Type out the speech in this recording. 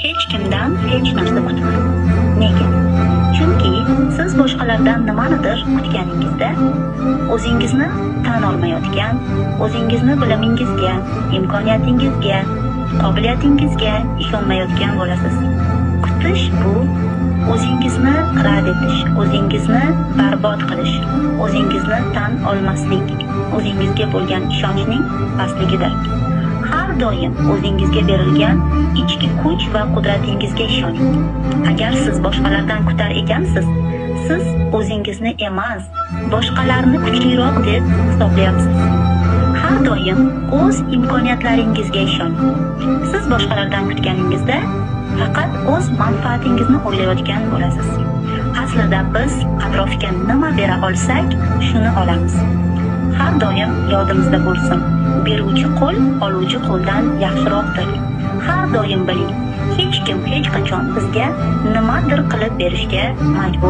Hech kimdan hech narsa kutmang. Nega? Chunki siz boshqalardan nimanidir kutganingizda o'zingizni tan olmayotgan, o'zingizni bilimingizga, imkoniyatingizga, qobiliyatingizga ishonmayotgan bo'lasiz. Kutish bu o'zingizni rad etish, o'zingizni barbod qilish, o'zingizni tan olmaslik, o'zingizga bo'lgan ishonchning pastligidir. Har doim o'zingizga berilgan ichki kuch va qudratingizga ishoning. Agar siz boshqalardan kutar ekansiz, siz o'zingizni emas, boshqalarni kuchliroq deb hisoblayapsiz. Har doim o'z imkoniyatlaringizga ishoning. Siz boshqalardan kutganingizda faqat o'z manfaatingizni o'ylayotgan bo'lasiz. Aslida biz atrofga nima bera olsak, shuni olamiz. Har doim yodimizda bo'lsin, beruvchi qo'l oluvchi qo'ldan yaxshiroqdir. Har doim biling, hech kim hech qachon bizga nimadir qilib berishga majbur